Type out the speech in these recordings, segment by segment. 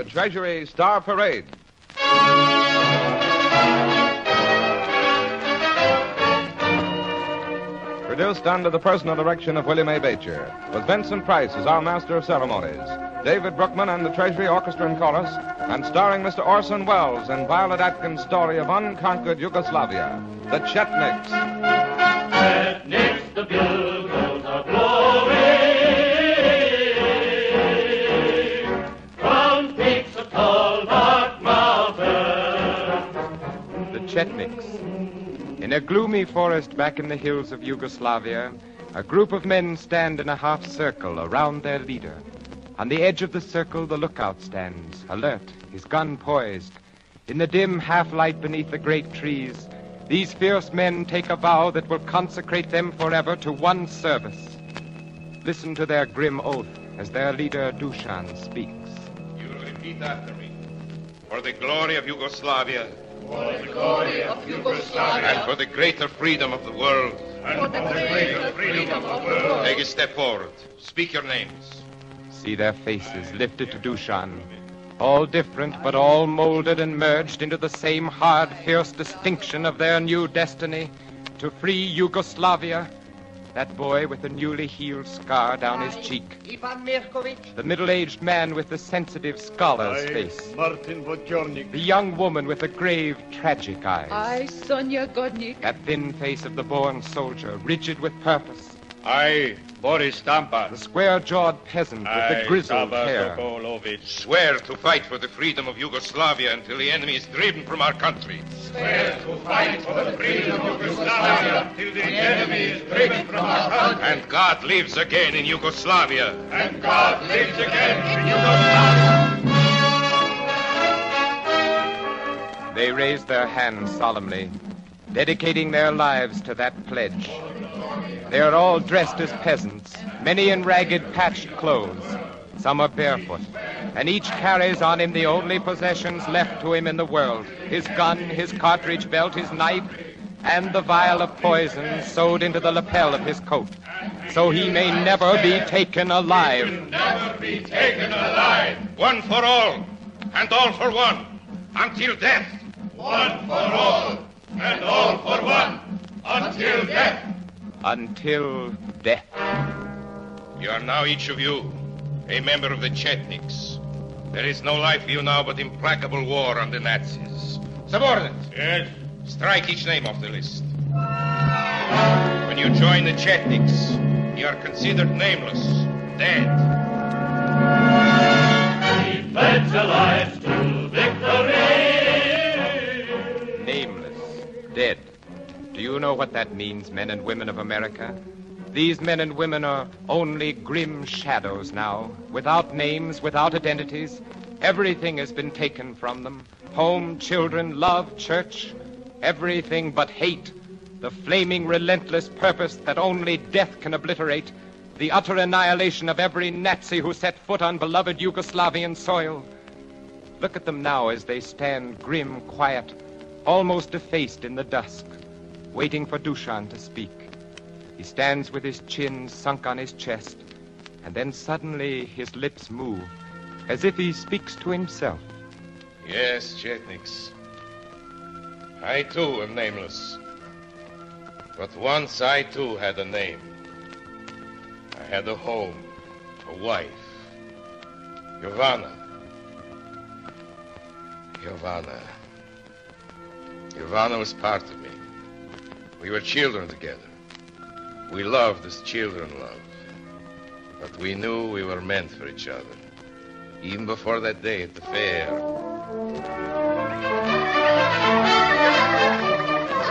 Treasury Star Parade. Produced under the personal direction of William A. Beecher, with Vincent Price as our master of ceremonies, David Brookman and the Treasury Orchestra and Chorus, and starring Mr. Orson Welles in Violet Atkins' story of unconquered Yugoslavia, the Chetniks. Chetniks, the bugles are blowing from peaks of tall, dark mountains. The Chetniks. In a gloomy forest back in the hills of Yugoslavia, a group of men stand in a half circle around their leader. On the edge of the circle, the lookout stands, alert, his gun poised. In the dim half-light beneath the great trees, these fierce men take a vow that will consecrate them forever to one service. Listen to their grim oath as their leader, Dusan, speaks. You will repeat after me. For the glory of Yugoslavia. For the glory of Yugoslavia. And for the greater freedom of the world. And for the greater freedom of the world. Take a step forward. Speak your names. See their faces lifted to Dusan. All different, but all molded and merged into the same hard, fierce distinction of their new destiny to free Yugoslavia. That boy with the newly healed scar down his cheek. The middle-aged man with the sensitive scholar's face. Martin Vodyornik. The young woman with the grave, tragic eyes. I, Sonia Godnik. That thin face of the born soldier, rigid with purpose. I, Boris Tampa. The square-jawed peasant with the grizzled hair. Swear to fight for the freedom of Yugoslavia until the enemy is driven from our country. Swear to fight for the freedom of Yugoslavia until the enemy is driven from our country. And God lives again in Yugoslavia. And God lives again in Yugoslavia. They raise their hands solemnly, dedicating their lives to that pledge. They are all dressed as peasants, many in ragged, patched clothes. Some are barefoot, and each carries on him the only possessions left to him in the world, his gun, his cartridge belt, his knife, and the vial of poison sewed into the lapel of his coat, so he may never be taken alive. Never be taken alive. One for all, and all for one, until death. One for all, and all for one, until death. Until death. You are now, each of you, a member of the Chetniks. There is no life for you now but implacable war on the Nazis. Subordinates. Yes? Strike each name off the list. When you join the Chetniks, you are considered nameless, dead. We pledge our lives to victory. Nameless, dead. Do you know what that means, men and women of America? These men and women are only grim shadows now, without names, without identities. Everything has been taken from them. Home, children, love, church, everything but hate. The flaming, relentless purpose that only death can obliterate. The utter annihilation of every Nazi who set foot on beloved Yugoslavian soil. Look at them now as they stand grim, quiet, almost effaced in the dusk, waiting for Dusan to speak. He stands with his chin sunk on his chest, and then suddenly his lips move, as if he speaks to himself. Yes, Chetniks. I, too, am nameless. But once I, too, had a name. I had a home, a wife. Yovana. Yovana was part of me. We were children together. We loved as children love. But we knew we were meant for each other. Even before that day at the fair.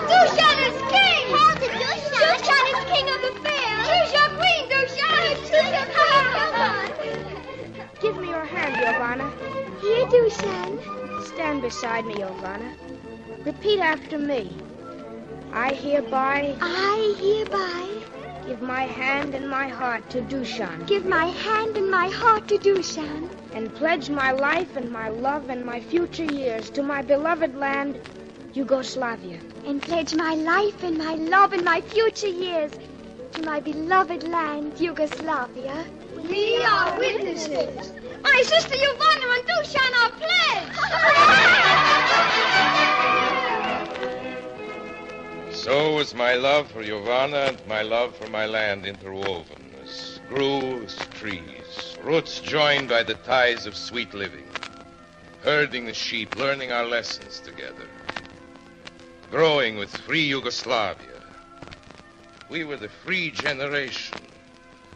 Dushan is king! Hold it, Dushan! Dushan is king of the fair! Choose your queen, Dushan! Choose your queen! Come on! Give me your hand, Yovana. Here, Dushan. Stand beside me, Yovana. Repeat after me. I hereby give my hand and my heart to Dusan. Give my hand and my heart to Dusan. And pledge my life and my love and my future years to my beloved land, Yugoslavia. And pledge my life and my love and my future years to my beloved land, Yugoslavia. We are witnesses. My sister Giovanna and Dushan are pledged. So was my love for Giovanna and my love for my land interwoven, as grew as trees, roots joined by the ties of sweet living, herding the sheep, learning our lessons together, growing with free Yugoslavia. We were the free generation,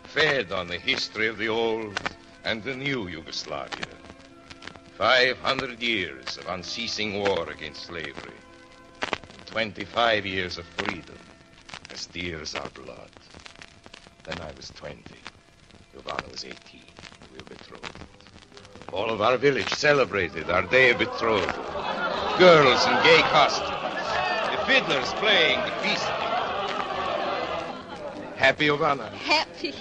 fed on the history of the old and the new Yugoslavia. 500 years of unceasing war against slavery. 25 years of freedom, as dear as our blood. Then I was 20. Giovanna was 18. We were betrothed. All of our village celebrated our day of betrothal. Girls in gay costumes. The fiddlers playing, the feasting. Happy, Giovanna? Happy.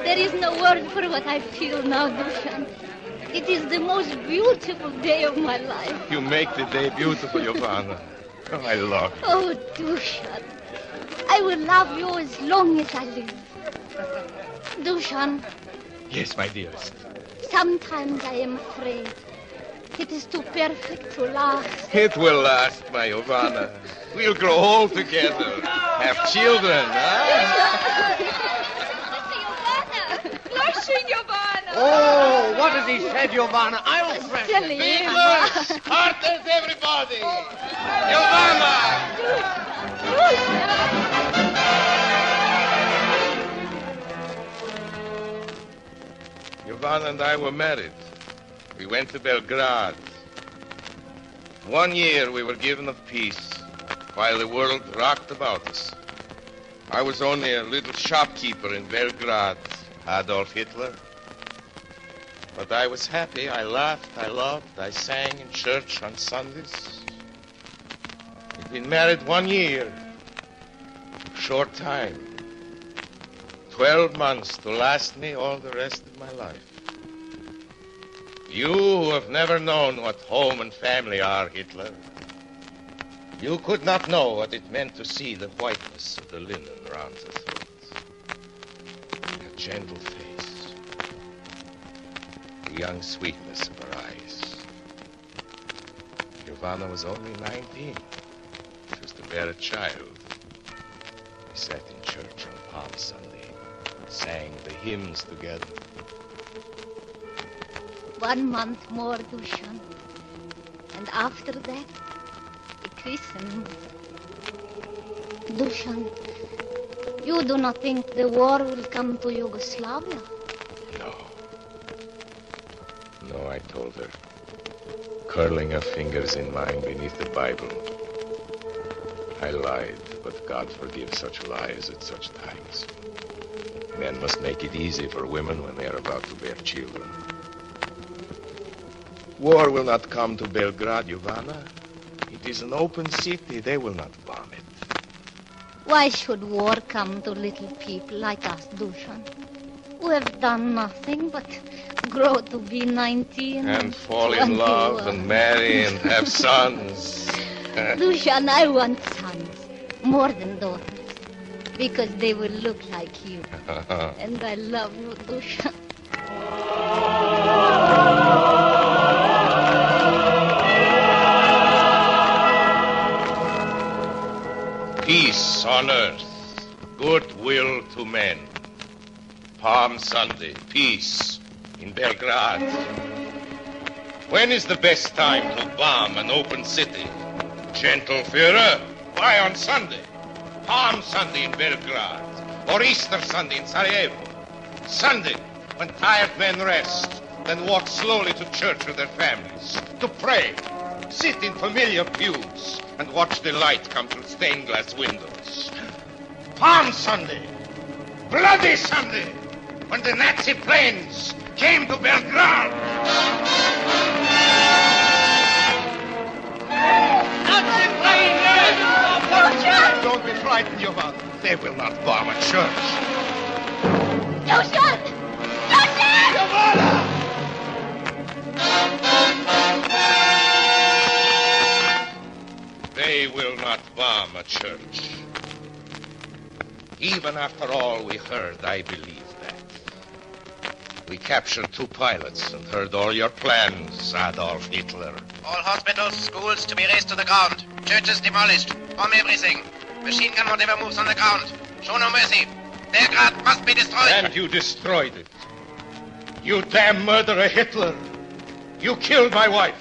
There is no word for what I feel now, Dushan. It is the most beautiful day of my life. You make the day beautiful, Giovanna. Oh, I love you. Oh, Dushan. I will love you as long as I live. Dushan. Yes, my dearest. Sometimes I am afraid. It is too perfect to last. It will last, my Giovanna. We'll grow old together. Have children, huh? Blushing, Giovanna. Oh, what has he said, Giovanna? I'll press Silly Fiddlers, partners, everybody. Giovanna! Giovanna and I were married. We went to Belgrade. 1 year we were given of peace while the world rocked about us. I was only a little shopkeeper in Belgrade, Adolf Hitler. But I was happy. I laughed, I loved, I sang in church on Sundays. We'd been married 1 year. Short time. 12 months to last me all the rest of my life. You who have never known what home and family are, Hitler, you could not know what it meant to see the whiteness of the linen around her throat. Her gentle face. The young sweetness of her eyes. Giovanna was only 19. She was to bear a child. We sat in church on Palm Sunday, sang the hymns together. 1 month more, Dushan. And after that, a christening. Dushan, you do not think the war will come to Yugoslavia? No. No, I told her, curling her fingers in mine beneath the Bible. I lied, but God forgives such lies at such times. Men must make it easy for women when they are about to bear children. War will not come to Belgrade, Giovanna. It is an open city. They will not bomb it. Why should war come to little people like us, Dushan, who have done nothing but grow to be 19 and fall in love and marry and have sons? Dushan, I want sons more than daughters because they will look like you. And I love you, Dushan. Peace on earth, goodwill to men. Palm Sunday, peace in Belgrade. When is the best time to bomb an open city? Gentle Führer, why on Sunday? Palm Sunday in Belgrade, or Easter Sunday in Sarajevo. Sunday, when tired men rest, then walk slowly to church with their families, to pray, sit in familiar pews, and watch the light come through stained glass windows. Palm Sunday, Bloody Sunday, when the Nazi planes came to Belgrade. Nazi planes! Don't be frightened, Giovanna. They will not bomb a church. Dushan! Dushan! Giovanna! They will not bomb a church. Even after all we heard, I believe that. We captured 2 pilots and heard all your plans, Adolf Hitler. All hospitals, schools to be razed to the ground. Churches demolished. Bomb everything. Machine gun whatever moves on the ground. Show no mercy. Belgrade must be destroyed. And you destroyed it. You damn murderer Hitler. You killed my wife.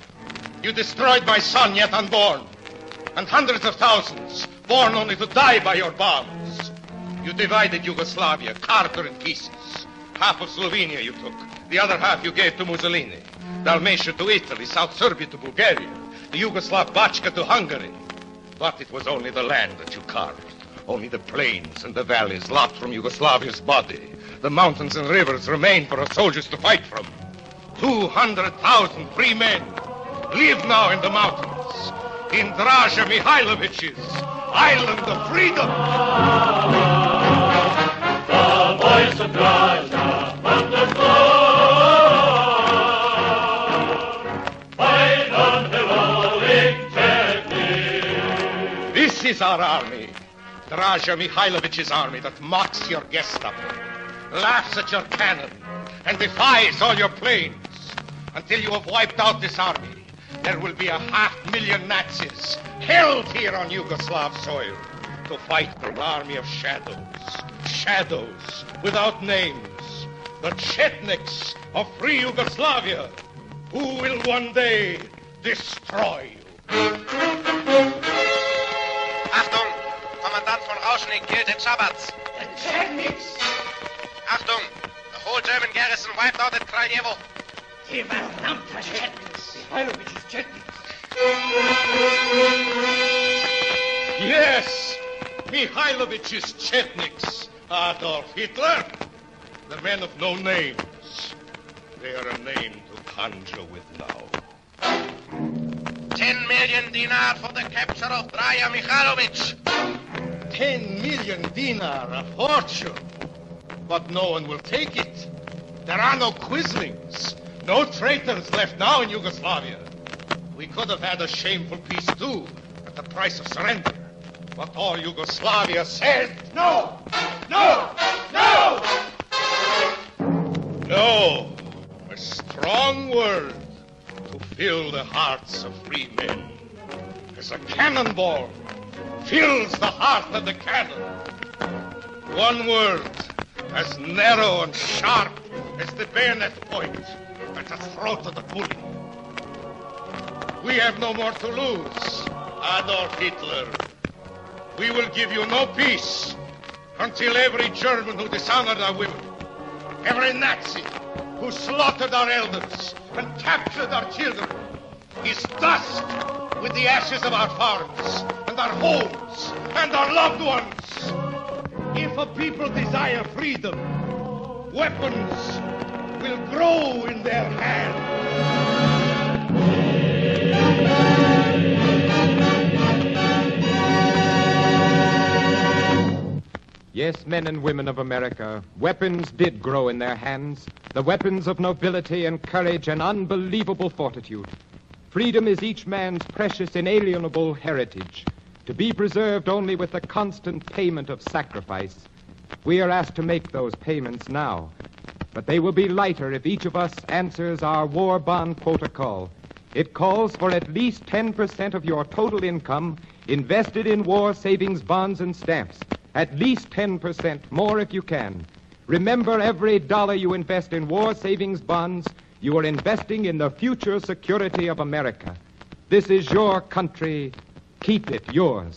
You destroyed my son yet unborn. And hundreds of thousands born only to die by your bombs. You divided Yugoslavia, carved her in pieces. Half of Slovenia you took. The other half you gave to Mussolini. Dalmatia to Italy, South Serbia to Bulgaria, the Yugoslav Bachka to Hungary. But it was only the land that you carved. Only the plains and the valleys lopped from Yugoslavia's body. The mountains and rivers remained for our soldiers to fight from. 200,000 free men live now in the mountains, in Draža Mihailovich's island of freedom. The voice of Draža from the storm. Fight on heroic Chetniks. This is our army, Draža Mihailovich's army that mocks your Gestapo, laughs at your cannon, and defies all your planes. Until you have wiped out this army, there will be 500,000 Nazis held here on Yugoslav soil to fight an army of shadows. Shadows without names. The Chetniks of free Yugoslavia, who will one day destroy you. Achtung! Commandant von Rauschning killed in Shabbat. The Chetniks! Achtung! The whole German garrison wiped out at Kraljevo. Die verdammte Chetniks. Mihailovich's Chetniks. Yes, Mihailovich's Chetniks, Adolf Hitler. The men of no names. They are a name to conjure with now. 10 million dinar for the capture of Draža Mihailovich. 10 million dinar, a fortune. But no one will take it. There are no quislings, no traitors left now in Yugoslavia. We could have had a shameful peace too, at the price of surrender. But all Yugoslavia said, no, no, no! No, a strong word to fill the hearts of free men. As a cannonball fills the heart of the cannon. One word, as narrow and sharp as the bayonet point at the throat of the bully. We have no more to lose, Adolf Hitler. We will give you no peace until every German who dishonored our women, every Nazi who slaughtered our elders and captured our children, is dust with the ashes of our farms and our homes and our loved ones. If a people desire freedom, weapons will grow in their hands. Yes, men and women of America, weapons did grow in their hands, the weapons of nobility and courage and unbelievable fortitude. Freedom is each man's precious, inalienable heritage, to be preserved only with the constant payment of sacrifice. We are asked to make those payments now, but they will be lighter if each of us answers our war bond quota call. It calls for at least 10% of your total income invested in war savings bonds and stamps. At least 10% more if you can. Remember, every dollar you invest in war savings bonds, you are investing in the future security of America. This is your country. Keep it yours.